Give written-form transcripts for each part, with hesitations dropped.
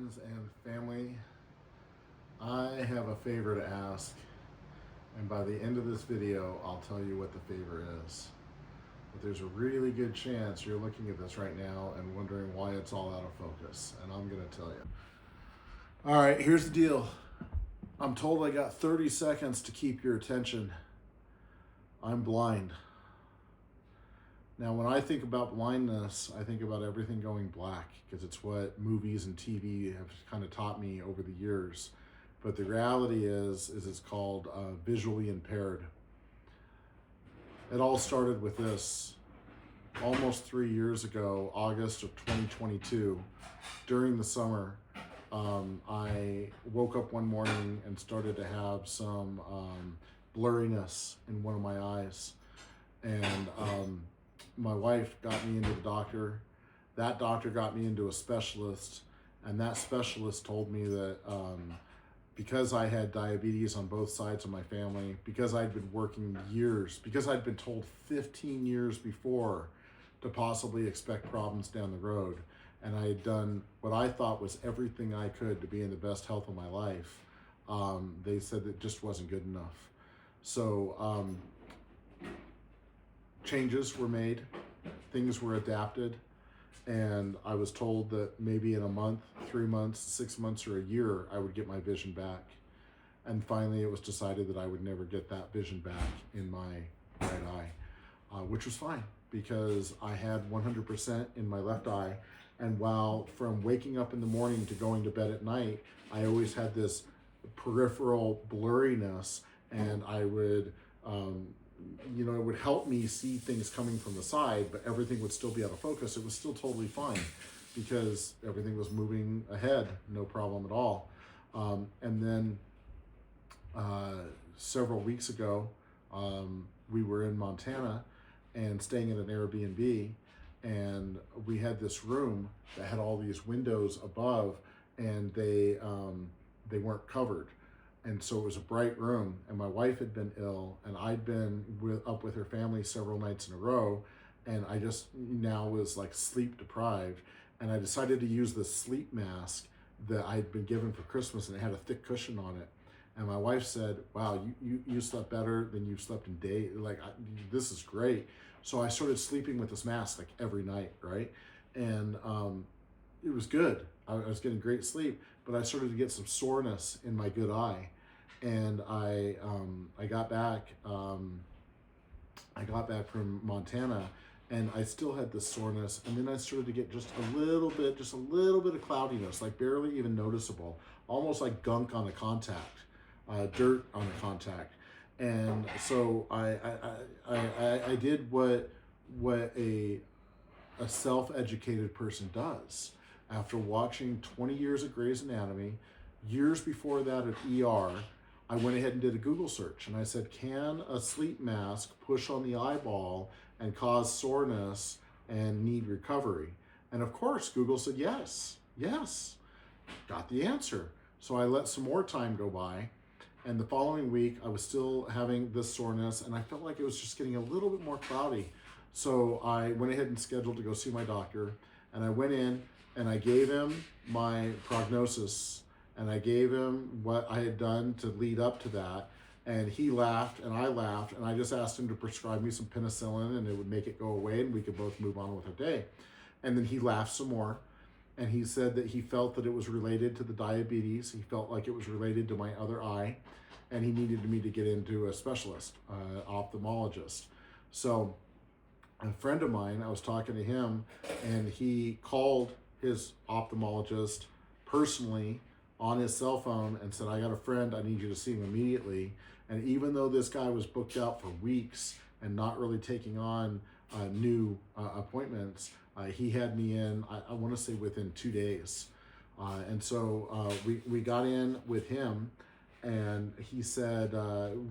friends and family. I have a favor to ask, and by the end of this video, I'll tell you what the favor is. But there's a really good chance you're looking at this right now and wondering why it's all out of focus, and I'm going to tell you. All right, here's the deal. I'm told I got 30 seconds to keep your attention. I'm blind. Now, when I think about blindness, I think about everything going black because it's what movies and TV have kind of taught me over the years. But the reality is it's called visually impaired. It all started with this. Almost 3 years ago, August of 2022, during the summer, I woke up one morning and started to have some blurriness in one of my eyes. And my wife got me into the doctor. That doctor got me into a specialist, and that specialist told me that because I had diabetes on both sides of my family, because I'd been working years, because I'd been told 15 years before to possibly expect problems down the road, and I had done what I thought was everything I could to be in the best health of my life, they said that just wasn't good enough. So changes were made, things were adapted, and I was told that maybe in a month, 3 months, 6 months, or a year, I would get my vision back. And finally, it was decided that I would never get that vision back in my right eye, which was fine because I had 100% in my left eye. And while from waking up in the morning to going to bed at night, I always had this peripheral blurriness, and I would it would help me see things coming from the side, but everything would still be out of focus. It was still totally fine because everything was moving ahead, no problem at all. And then several weeks ago, we were in Montana and staying at an Airbnb, and we had this room that had all these windows above, and they weren't covered. And so it was a bright room, and my wife had been ill, and I'd been up with her family several nights in a row, and I just now was like sleep deprived, and I decided to use the sleep mask that I'd been given for Christmas, and it had a thick cushion on it. And my wife said, "Wow, you slept better than you've slept in days. This is great." So I started sleeping with this mask like every night, right? And it was good. I was getting great sleep, but I started to get some soreness in my good eye. And I got back from Montana, and I still had this soreness. And then I started to get just a little bit of cloudiness, like barely even noticeable, almost like gunk on a contact, dirt on a contact. And so I did what a self-educated person does. After watching 20 years of Grey's Anatomy, years before that at ER, I went ahead and did a Google search, and I said, can a sleep mask push on the eyeball and cause soreness and need recovery? And of course, Google said yes. Got the answer. So I let some more time go by, and the following week, I was still having this soreness, and I felt like it was just getting a little bit more cloudy. So I went ahead and scheduled to go see my doctor, and I went in, and I gave him my prognosis, and I gave him what I had done to lead up to that. And he laughed, and I laughed, and I just asked him to prescribe me some penicillin, and it would make it go away, and we could both move on with our day. And then he laughed some more, and he said that he felt that it was related to the diabetes. He felt like it was related to my other eye, and he needed me to get into a specialist, ophthalmologist. So a friend of mine, I was talking to him, and he called his ophthalmologist personally on his cell phone and said, "I got a friend, I need you to see him immediately." And even though this guy was booked out for weeks and not really taking on new appointments, he had me in, I want to say within 2 days. And so we got in with him, and he said,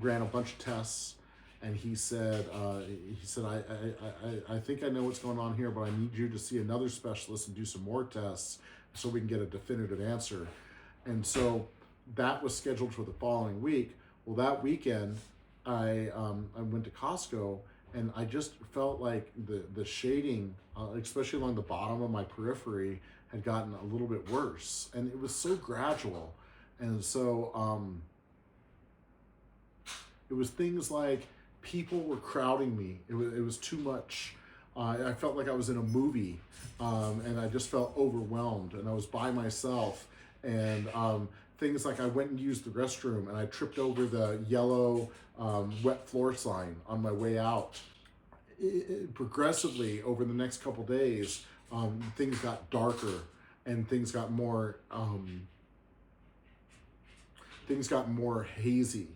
ran a bunch of tests, and he said, I think I know what's going on here, but I need you to see another specialist and do some more tests so we can get a definitive answer. And so that was scheduled for the following week. Well, that weekend, I went to Costco, and I just felt like the shading, especially along the bottom of my periphery, had gotten a little bit worse, and it was so gradual. And so it was things like people were crowding me. It was too much. I felt like I was in a movie, and I just felt overwhelmed, and I was by myself. And things like I went and used the restroom, and I tripped over the yellow wet floor sign on my way out. Progressively over the next couple days, things got darker, and things got more hazy.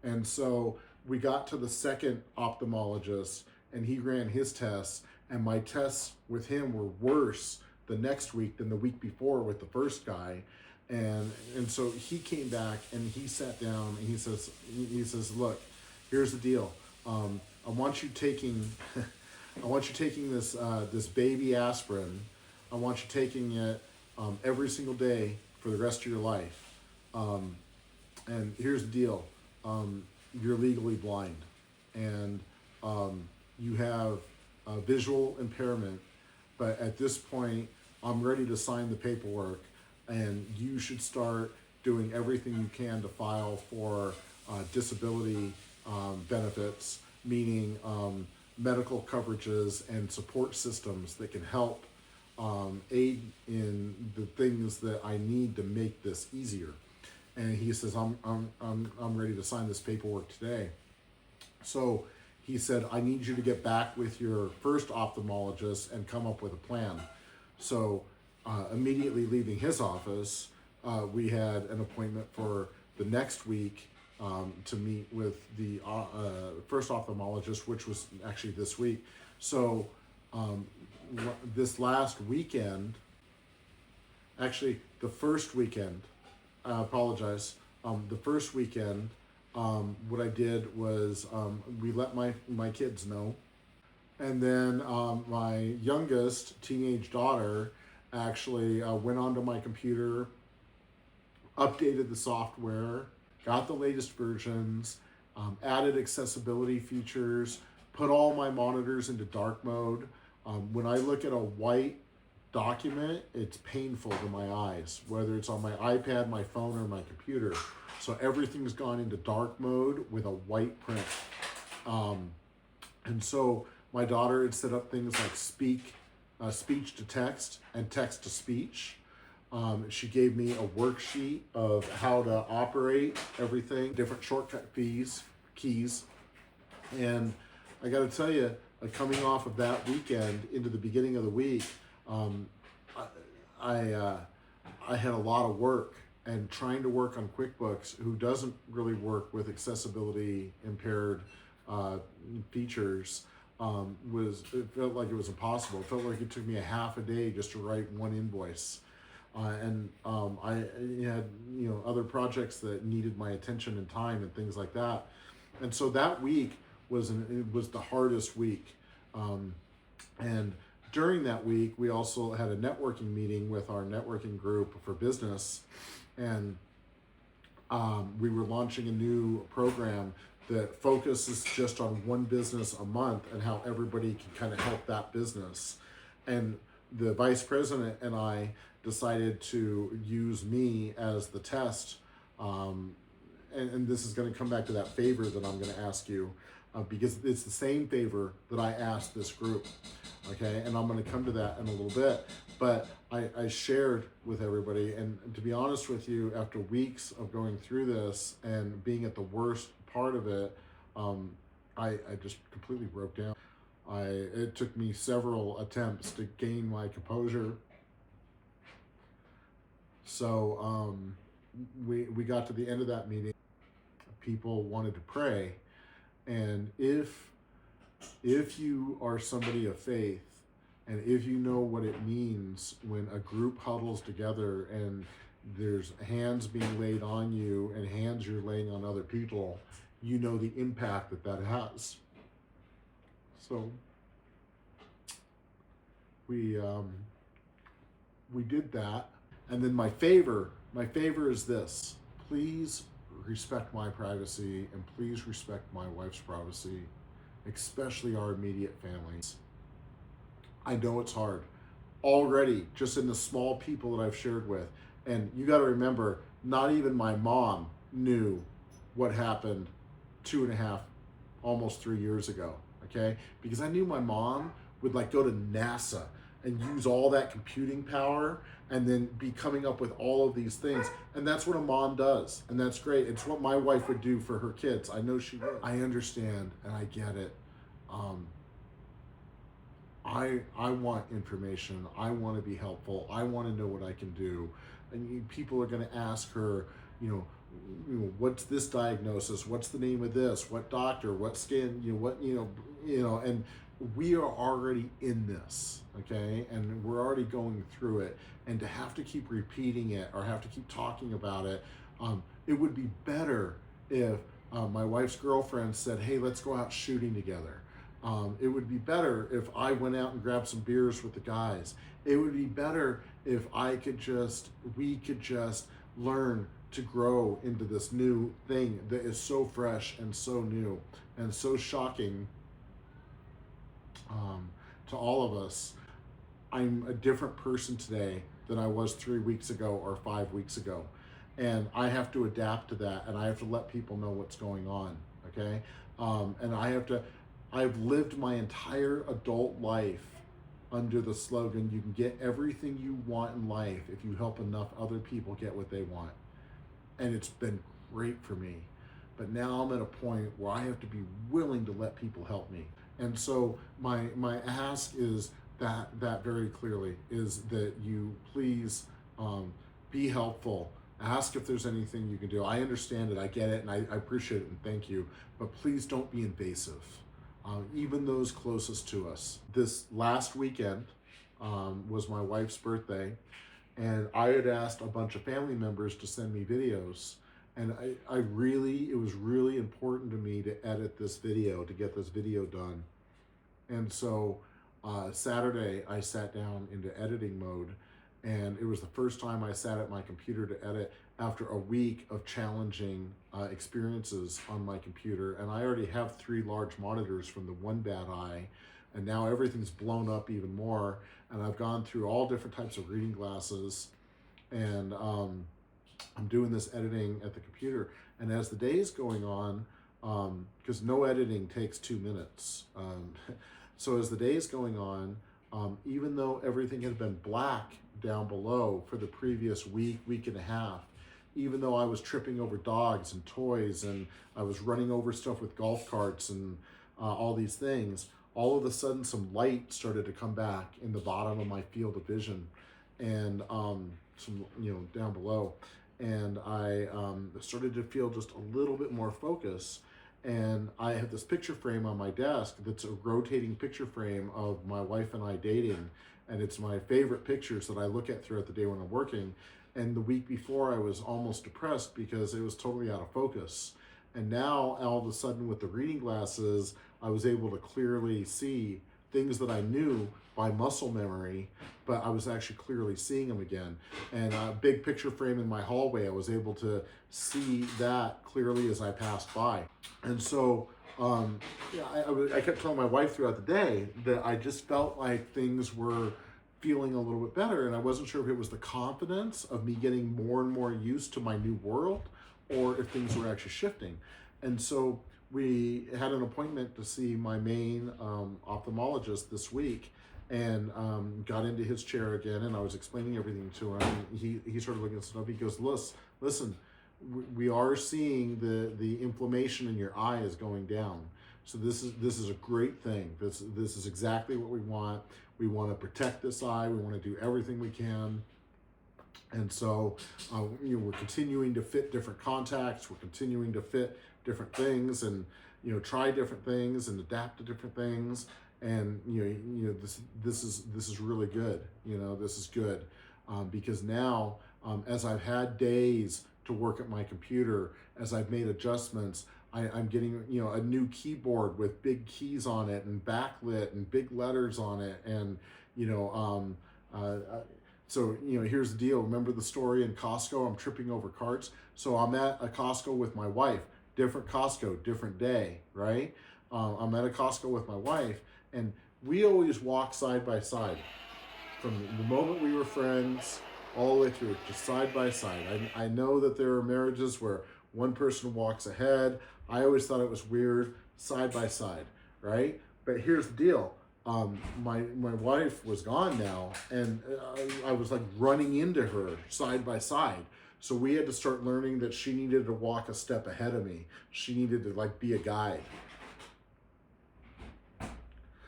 And so we got to the second ophthalmologist, and he ran his tests, and my tests with him were worse the next week than the week before with the first guy. And so he came back, and he sat down, and he says, look, here's the deal. I want you taking this baby aspirin. I want you taking it every single day for the rest of your life. And here's the deal. You're legally blind, and you have a visual impairment, but at this point, I'm ready to sign the paperwork, and you should start doing everything you can to file for disability benefits, meaning medical coverages and support systems that can help aid in the things that I need to make this easier. And he says, I'm ready to sign this paperwork today. So he said, I need you to get back with your first ophthalmologist and come up with a plan. So immediately leaving his office, we had an appointment for the next week to meet with the first ophthalmologist, which was actually this week. So this last weekend, actually the first weekend, I apologize. The first weekend, what I did was we let my kids know. And then my youngest teenage daughter actually went onto my computer, updated the software, got the latest versions, added accessibility features, put all my monitors into dark mode. When I look at a white document, it's painful to my eyes, whether it's on my iPad, my phone, or my computer. So everything's gone into dark mode with a white print. And so my daughter had set up things like speech to text and text to speech. She gave me a worksheet of how to operate everything, different shortcut keys. And I got to tell you, coming off of that weekend into the beginning of the week, I had a lot of work, and trying to work on QuickBooks, who doesn't really work with accessibility impaired features, it felt like it was impossible. It felt like it took me a half a day just to write one invoice. And I had other projects that needed my attention and time and things like that. And so that week was the hardest week. And during that week, we also had a networking meeting with our networking group for business, and we were launching a new program that focuses just on one business a month and how everybody can kind of help that business. And the vice president and I decided to use me as the test. And this is going to come back to that favor that I'm going to ask you, because it's the same favor that I asked this group. Okay, and I'm going to come to that in a little bit. But I shared with everybody, and to be honest with you, after weeks of going through this and being at the worst part of it, I just completely broke down. It took me several attempts to gain my composure. So we got to the end of that meeting. People wanted to pray, and if you are somebody of faith, and if you know what it means when a group huddles together and there's hands being laid on you and hands you're laying on other people, you know the impact that has. So we did that. And then my favor is this: please respect my privacy, and please respect my wife's privacy, especially our immediate families. I know it's hard. already, just in the small people that I've shared with. And you got to remember, not even my mom knew what happened 2.5, almost 3 years ago. Okay, because I knew my mom would like go to NASA and use all that computing power and then be coming up with all of these things. And that's what a mom does. And that's great. It's what my wife would do for her kids. I know she would. I understand and I get it. Um, I want information. I want to be helpful. I want to know what I can do. And people are going to ask her, what's this diagnosis? What's the name of this? What doctor? What skin? And we are already in this, okay? And we're already going through it. And to have to keep repeating it or have to keep talking about it, it would be better if my wife's girlfriend said, hey, let's go out shooting together. It would be better if I went out and grabbed some beers with the guys. It would be better if we could just learn to grow into this new thing that is so fresh and so new and so shocking to all of us. I'm a different person today than I was 3 weeks ago or 5 weeks ago. And I have to adapt to that, and I have to let people know what's going on, okay? And I've lived my entire adult life under the slogan, you can get everything you want in life if you help enough other people get what they want. And it's been great for me. But now I'm at a point where I have to be willing to let people help me. And so my ask is that very clearly is that you please be helpful. Ask if there's anything you can do. I understand it, I get it, and I appreciate it, and thank you. But please don't be invasive. Even those closest to us. This last weekend was my wife's birthday, and I had asked a bunch of family members to send me videos, and it was really important to me to edit this video, to get this video done. And so Saturday I sat down into editing mode, and it was the first time I sat at my computer to edit after a week of challenging experiences on my computer. And I already have 3 large monitors from the one bad eye, and now everything's blown up even more. And I've gone through all different types of reading glasses, and I'm doing this editing at the computer. And as the day is going on, because no editing takes 2 minutes, so as the day is going on, even though everything had been black down below for the previous week and a half, even though I was tripping over dogs and toys, and I was running over stuff with golf carts and all these things, all of a sudden some light started to come back in the bottom of my field of vision, and some down below, and I started to feel just a little bit more focus. And I have this picture frame on my desk that's a rotating picture frame of my wife and I dating, and it's my favorite pictures that I look at throughout the day when I'm working. And the week before I was almost depressed because it was totally out of focus. And now all of a sudden with the reading glasses, I was able to clearly see things that I knew by muscle memory, but I was actually clearly seeing them again. And a big picture frame in my hallway, I was able to see that clearly as I passed by. And so I kept telling my wife throughout the day that I just felt like things were feeling a little bit better, and I wasn't sure if it was the confidence of me getting more and more used to my new world, or if things were actually shifting. And so we had an appointment to see my main ophthalmologist this week, and got into his chair again, and I was explaining everything to him. He started looking at stuff. He goes, listen, we are seeing the inflammation in your eye is going down. So this is a great thing. This is exactly what we want. We want to protect this eye. We want to do everything we can. And so we're continuing to fit different contacts. We're continuing to fit different things, and try different things and adapt to different things. And this is really good. This is good because now as I've had days to work at my computer, as I've made adjustments, I'm getting a new keyboard with big keys on it and backlit and big letters on it, and so here's the deal. Remember the story in Costco? I'm tripping over carts. So I'm at a Costco with my wife. Different Costco, different day, right? I'm at a Costco with my wife, and we always walk side by side. from the moment we were friends all the way through, just side by side. I know that there are marriages where one person walks ahead. I always thought it was weird, side by side, right? But here's the deal. My wife was gone now, and I was like running into her side by side. So we had to start learning that she needed to walk a step ahead of me. She needed to like be a guide.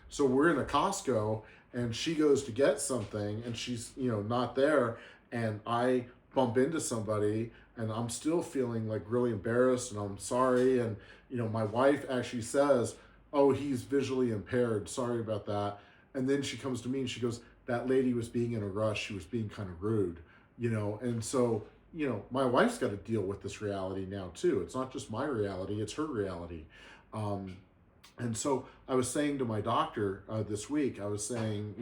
So we're in a Costco, and she goes to get something, and she's not there, and I bump into somebody, and I'm still feeling like really embarrassed, and I'm sorry, and my wife actually says, "Oh, he's visually impaired. Sorry about that." And then she comes to me and she goes, "That lady was being in a rush. She was being kind of rude." And so my wife's got to deal with this reality now too. It's not just my reality; it's her reality. And so I was saying to my doctor this week, I was saying,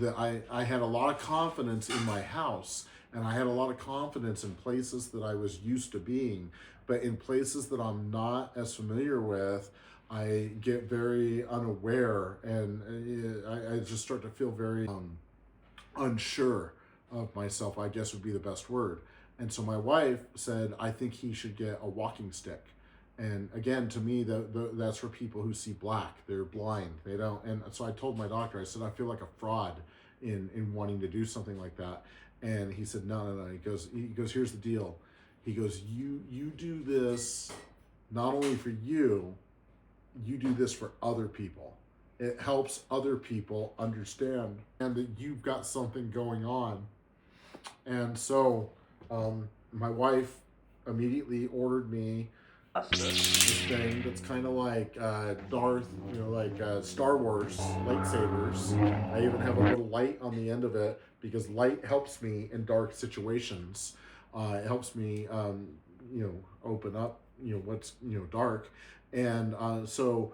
that I had a lot of confidence in my house, and I had a lot of confidence in places that I was used to being, but in places that I'm not as familiar with, I get very unaware, and I just start to feel very unsure of myself, I guess would be the best word. And so my wife said, I think he should get a walking stick. And again, to me, that's for people who see black. They're blind. They don't. And so I told my doctor, I said, I feel like a fraud in wanting to do something like that. And he said, no. He goes, here's the deal. He goes, you do this not only for you do this for other people. It helps other people understand and that you've got something going on. And so my wife immediately ordered me this thing that's kind of like Darth, Star Wars lightsabers. I even have a little light on the end of it because light helps me in dark situations. It helps me, open up, what's, dark. And so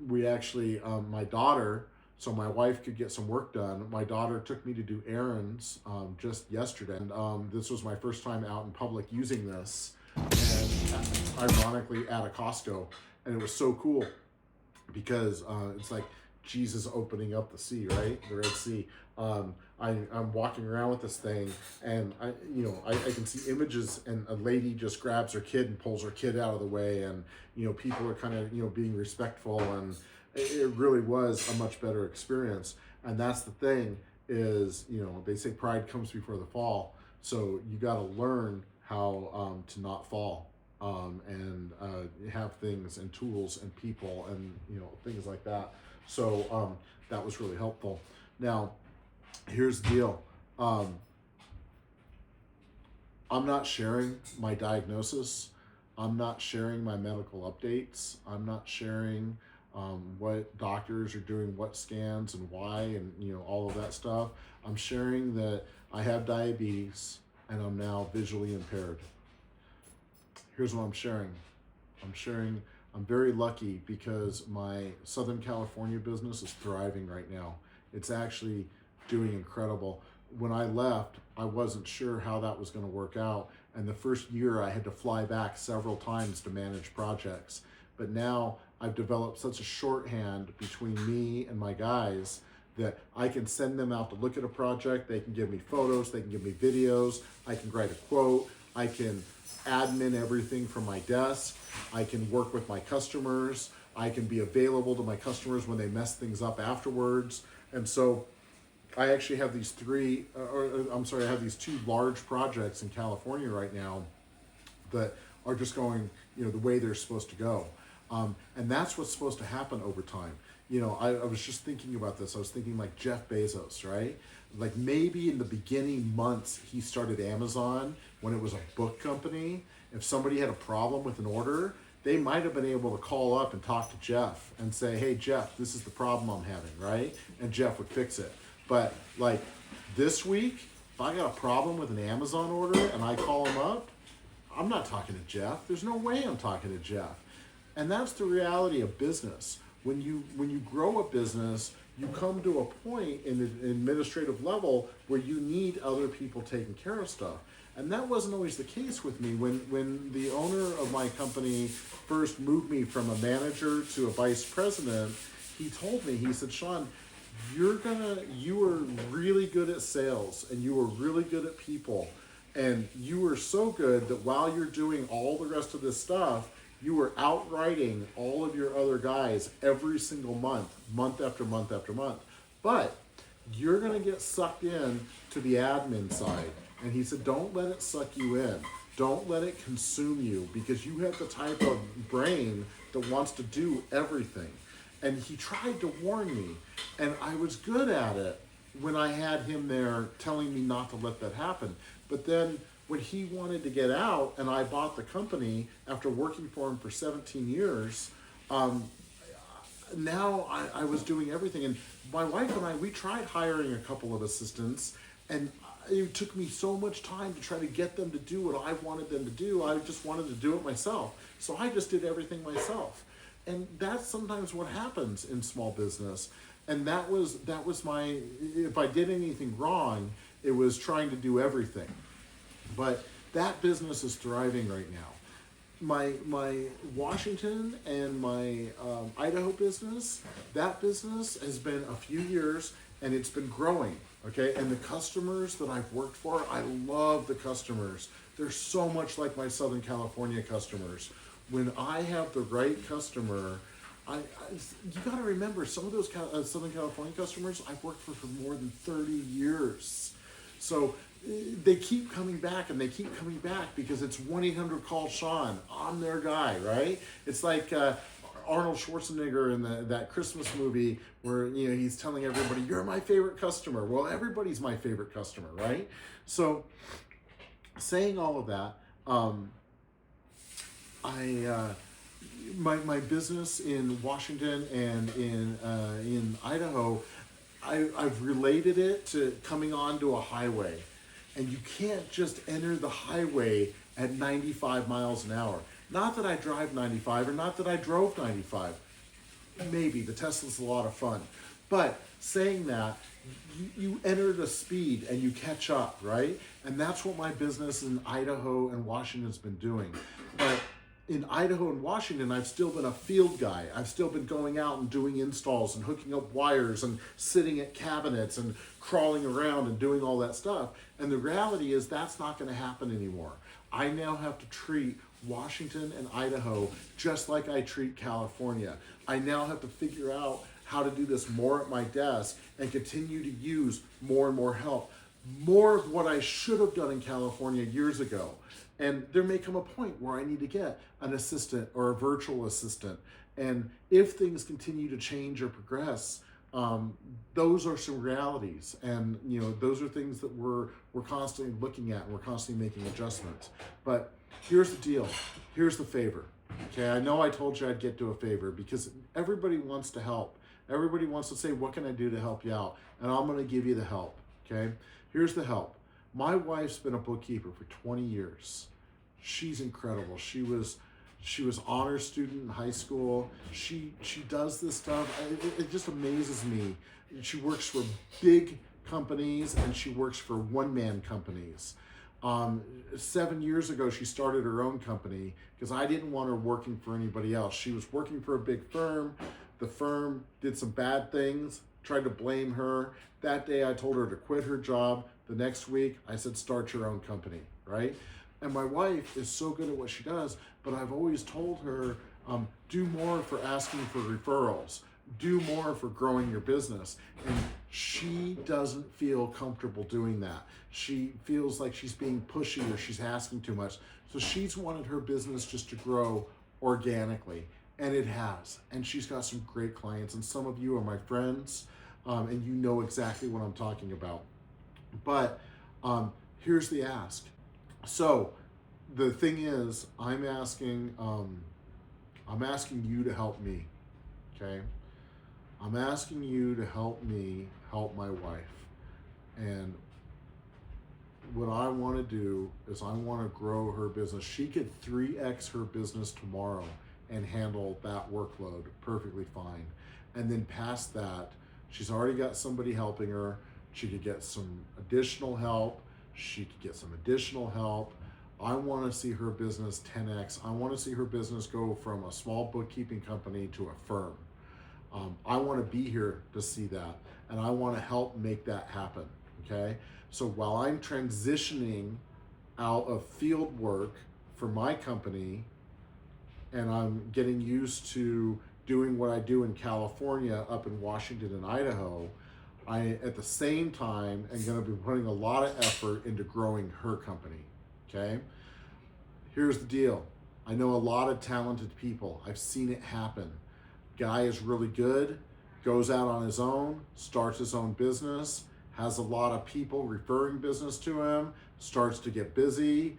we actually, my daughter, so my wife could get some work done. My daughter took me to do errands just yesterday. And this was my first time out in public using this. And ironically at a Costco, and it was so cool because it's like Jesus opening up the sea, right? The Red Sea. I'm walking around with this thing, and I can see images, and a lady just grabs her kid and pulls her kid out of the way, and people are kind of being respectful, and it really was a much better experience. And that's the thing is they say pride comes before the fall, so you got to learn how to not fall, and have things and tools and people and things like that. So that was really helpful. Now, here's the deal. I'm not sharing my diagnosis. I'm not sharing my medical updates. I'm not sharing what doctors are doing, what scans and why, and all of that stuff. I'm sharing that I have diabetes and I'm now visually impaired. Here's what I'm sharing. I'm very lucky because my Southern California business is thriving right now. It's actually doing incredible. When I left, I wasn't sure how that was going to work out. And the first year I had to fly back several times to manage projects. But now I've developed such a shorthand between me and my guys that I can send them out to look at a project. They can give me photos, they can give me videos, I can write a quote, I can admin everything from my desk, I can work with my customers, I can be available to my customers when they mess things up afterwards. And so I actually have these I have these two large projects in California right now that are just going, the way they're supposed to go. And that's what's supposed to happen over time. I was just thinking about this. I was thinking like Jeff Bezos, right? Like maybe in the beginning months, he started Amazon when it was a book company. If somebody had a problem with an order, they might have been able to call up and talk to Jeff and say, hey, Jeff, this is the problem I'm having, right? And Jeff would fix it. But like this week, if I got a problem with an Amazon order and I call him up, I'm not talking to Jeff. There's no way I'm talking to Jeff. And that's the reality of business. When you grow a business, you come to a point in the administrative level where you need other people taking care of stuff. And that wasn't always the case with me. When the owner of my company first moved me from a manager to a vice president, he told me, he said, Sean, you are really good at sales and you are really good at people, and you are so good that while you're doing all the rest of this stuff, you are outwriting all of your other guys every single month, month after month after month. But you're going to get sucked in to the admin side. And he said, don't let it suck you in. Don't let it consume you, because you have the type of brain that wants to do everything. And he tried to warn me, and I was good at it when I had him there telling me not to let that happen. But then when he wanted to get out and I bought the company after working for him for 17 years, now I was doing everything. And my wife and I, we tried hiring a couple of assistants, and it took me so much time to try to get them to do what I wanted them to do. I just wanted to do it myself. So I just did everything myself. And that's sometimes what happens in small business. And that was my, if I did anything wrong, it was trying to do everything. But that business is thriving right now. My Washington and my Idaho business, that business has been a few years and it's been growing. Okay, and the customers that I've worked for, I love the customers. They're so much like my Southern California customers. When I have the right customer, you got to remember, some of those Southern California customers I've worked for more than 30 years. So they keep coming back and they keep coming back because it's 1-800-CALL-SEAN. I'm their guy, right? It's like Arnold Schwarzenegger in that Christmas movie where he's telling everybody, "You're my favorite customer." Well, everybody's my favorite customer, right? So, saying all of that, my business in Washington and in Idaho, I've related it to coming onto a highway, and you can't just enter the highway at 95 miles an hour. Not that I drive 95 or not that I drove 95. Maybe, the Tesla's a lot of fun. But saying that, you enter the speed and you catch up, right? And that's what my business in Idaho and Washington's been doing. But in Idaho and Washington, I've still been a field guy. I've still been going out and doing installs and hooking up wires and sitting at cabinets and crawling around and doing all that stuff. And the reality is that's not going to happen anymore. I now have to treat Washington and Idaho just like I treat California. I now have to figure out how to do this more at my desk and continue to use more and more help. More of what I should have done in California years ago. And there may come a point where I need to get an assistant or a virtual assistant. And if things continue to change or progress, those are some realities. And those are things that we're constantly looking at and we're constantly making adjustments. But here's the deal. Here's the favor. Okay, I know I told you I'd get to a favor because everybody wants to help. Everybody wants to say, what can I do to help you out? And I'm going to give you the help. Okay, here's the help. My wife's been a bookkeeper for 20 years. She's incredible. She was honor student in high school. She does this stuff. It just amazes me. She works for big companies and she works for one-man companies. 7 years ago, she started her own company because I didn't want her working for anybody else. She was working for a big firm. The firm did some bad things, tried to blame her. That day, I told her to quit her job. The next week, I said, start your own company, right? And my wife is so good at what she does, but I've always told her, do more for asking for referrals. Do more for growing your business. And she doesn't feel comfortable doing that. She feels like she's being pushy or she's asking too much. So she's wanted her business just to grow organically. And it has. And she's got some great clients. And some of you are my friends, and you know exactly what I'm talking about. But here's the ask. So the thing is, I'm asking you to help me, okay? I'm asking you to help me help my wife. And what I want to do is I want to grow her business. She could 3x her business tomorrow and handle that workload perfectly fine. And then past that, she's already got somebody helping her. She could get some additional help. She could get some additional help. I want to see her business 10x. I want to see her business go from a small bookkeeping company to a firm. I want to be here to see that. and I want to help make that happen. Okay, so while I'm transitioning out of field work for my company, and I'm getting used to doing what I do in California, up in Washington and Idaho, I at the same time am going to be putting a lot of effort into growing her company. Okay, here's the deal. I know a lot of talented people. I've seen it happen. Guy is really good, goes out on his own, starts his own business, has a lot of people referring business to him, starts to get busy.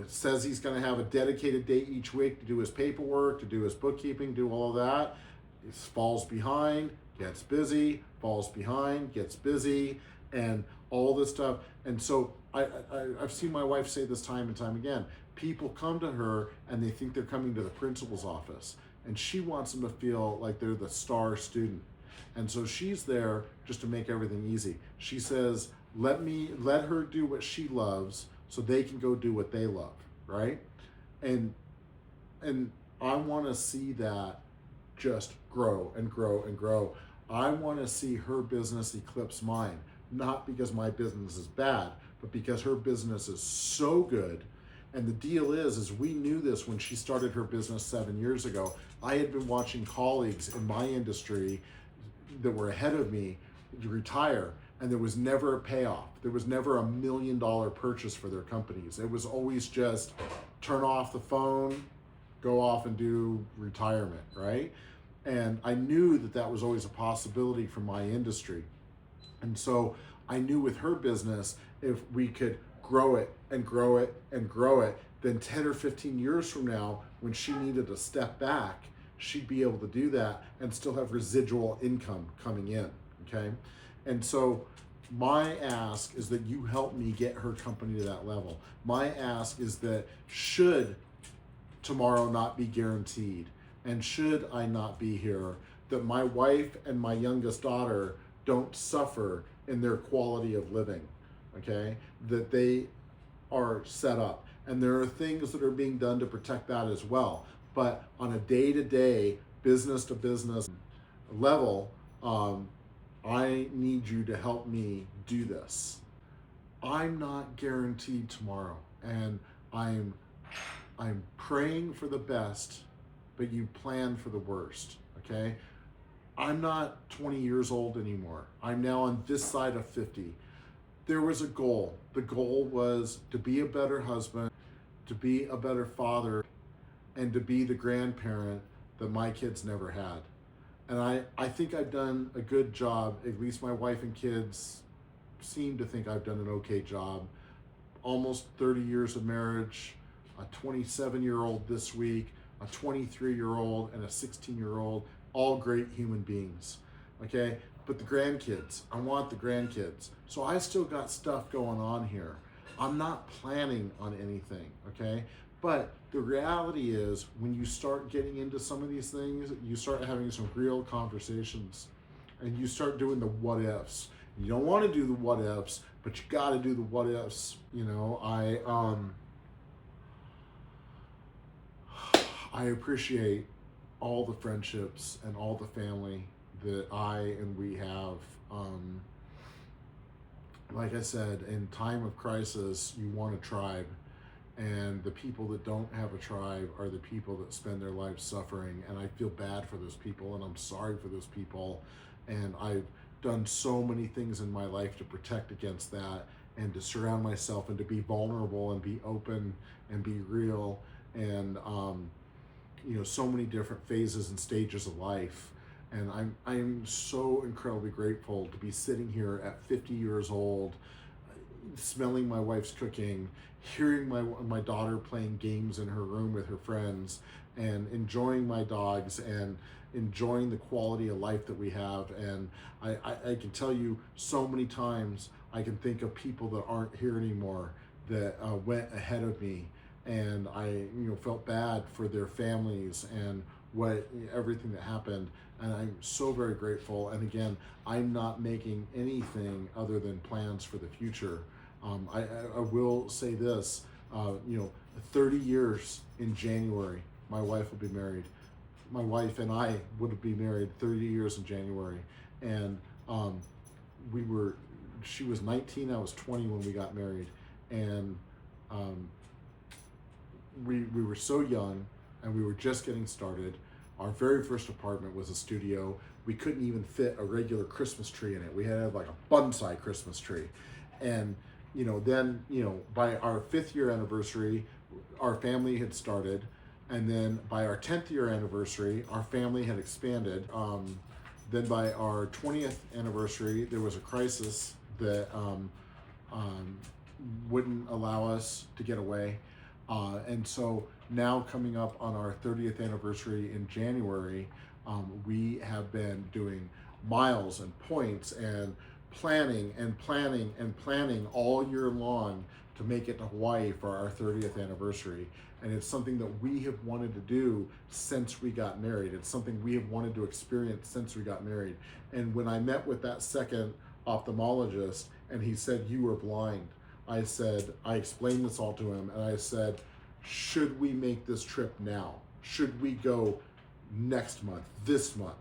Says he's going to have a dedicated day each week to do his paperwork, to do his bookkeeping, do all of that. He falls behind, gets busy, falls behind, gets busy, and all this stuff. And so I've seen my wife say this time and time again. People come to her and they think they're coming to the principal's office, and she wants them to feel like they're the star student. And so she's there just to make everything easy. She says, let her do what she loves so they can go do what they love, right? And I want to see that just grow and grow and grow. I want to see her business eclipse mine, not because my business is bad, but because her business is so good. And the deal is we knew this when she started her business 7 years ago. I had been watching colleagues in my industry that were ahead of me retire, and there was never a payoff. There was never $1 million purchase for their companies. It was always just turn off the phone, go off and do retirement, right? And I knew that was always a possibility for my industry. And so I knew with her business, if we could grow it and grow it and grow it, then 10 or 15 years from now, when she needed to step back, she'd be able to do that and still have residual income coming in, okay? And so my ask is that you help me get her company to that level. My ask is that should tomorrow not be guaranteed, and should I not be here, that my wife and my youngest daughter don't suffer in their quality of living, okay? That they are set up. And there are things that are being done to protect that as well. But on a day-to-day, business-to-business level, I need you to help me do this. I'm not guaranteed tomorrow, and I'm praying for the best, but you plan for the worst, okay? I'm not 20 years old anymore. I'm now on this side of 50. There was a goal. The goal was to be a better husband, to be a better father, and to be the grandparent that my kids never had. And I think I've done a good job. At least my wife and kids seem to think I've done an okay job. Almost 30 years of marriage, a 27-year-old this week, a 23-year-old, and a 16-year-old, all great human beings, okay? But the grandkids, I want the grandkids. So I still got stuff going on here. I'm not planning on anything, okay? But the reality is, when you start getting into some of these things, you start having some real conversations, and you start doing the what ifs. You don't want to do the what ifs, but you got to do the what ifs. I appreciate all the friendships and all the family that we have. Like I said, in time of crisis, you want a tribe. And the people that don't have a tribe are the people that spend their lives suffering. And I feel bad for those people, and I'm sorry for those people. And I've done so many things in my life to protect against that, and to surround myself, and to be vulnerable, and be open, and be real. And, so many different phases and stages of life. And I'm so incredibly grateful to be sitting here at 50 years old, smelling my wife's cooking, hearing my daughter playing games in her room with her friends, and enjoying my dogs, and enjoying the quality of life that we have. And I can tell you, so many times I can think of people that aren't here anymore that went ahead of me, and I felt bad for their families and everything that happened. And I'm so very grateful. And again, I'm not making anything other than plans for the future. I will say this, 30 years in January, my wife will be married. My wife and I would be married 30 years in January. And Um, we were, she was 19, I was 20 when we got married, and um, we were so young, and we were just getting started. Our very first apartment was a studio. We couldn't even fit a regular Christmas tree in it. We had to have like a bonsai Christmas tree. And, then, by our 5th year anniversary, our family had started. And then by our 10th year anniversary, our family had expanded. Then by our 20th anniversary, there was a crisis that um, wouldn't allow us to get away. And so now, coming up on our 30th anniversary in January, we have been doing miles and points and planning and planning and planning all year long to make it to Hawaii for our 30th anniversary. And it's something that we have wanted to do since we got married. It's something we have wanted to experience since we got married. And when I met with that second ophthalmologist and he said, "You were blind," I explained this all to him, and I said, should we make this trip now? Should we go next month, this month,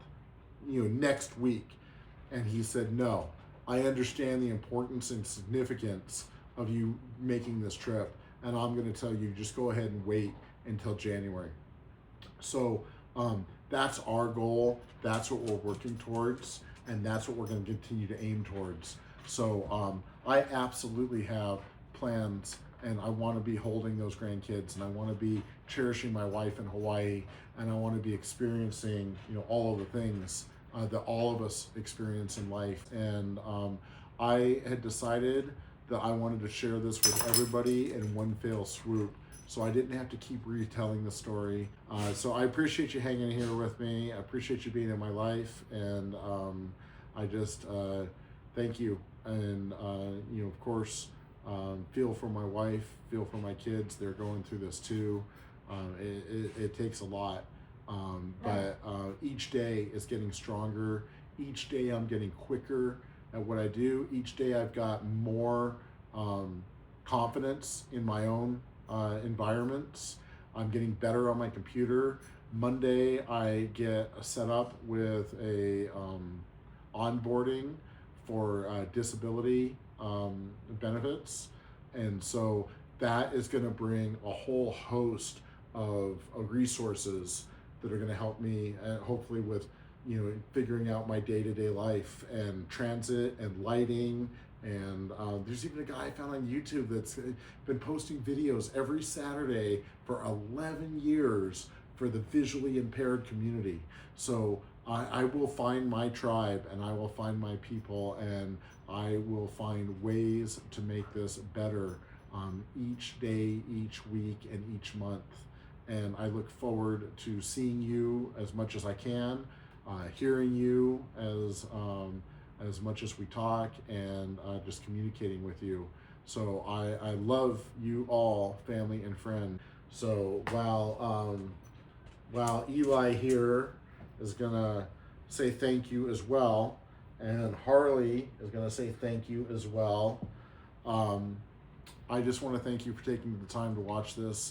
next week? And he said, "No, I understand the importance and significance of you making this trip, and I'm going to tell you, just go ahead and wait until January." So that's our goal. That's what we're working towards, and that's what we're going to continue to aim towards. So I absolutely have plans, and I want to be holding those grandkids, and I want to be cherishing my wife in Hawaii, and I want to be experiencing, all of the things that all of us experience in life. And I had decided that I wanted to share this with everybody in one fell swoop, so I didn't have to keep retelling the story. So I appreciate you hanging here with me. I appreciate you being in my life, and I just thank you. And of course, feel for my wife, feel for my kids. They're going through this too. It takes a lot, but each day is getting stronger. Each day I'm getting quicker at what I do. Each day I've got more confidence in my own environments. I'm getting better on my computer. Monday I get set up with a onboarding for disability benefits, and so that is going to bring a whole host of resources that are going to help me, hopefully with figuring out my day-to-day life and transit and lighting. And there's even a guy I found on YouTube that's been posting videos every Saturday for 11 years for the visually impaired community. So I will find my tribe, and I will find my people, and I will find ways to make this better each day, each week, and each month. And I look forward to seeing you as much as I can, hearing you as much as we talk, and just communicating with you. So I love you all, family and friend. So while Eli here is gonna say thank you as well, and Harley is gonna say thank you as well, I just want to thank you for taking the time to watch this.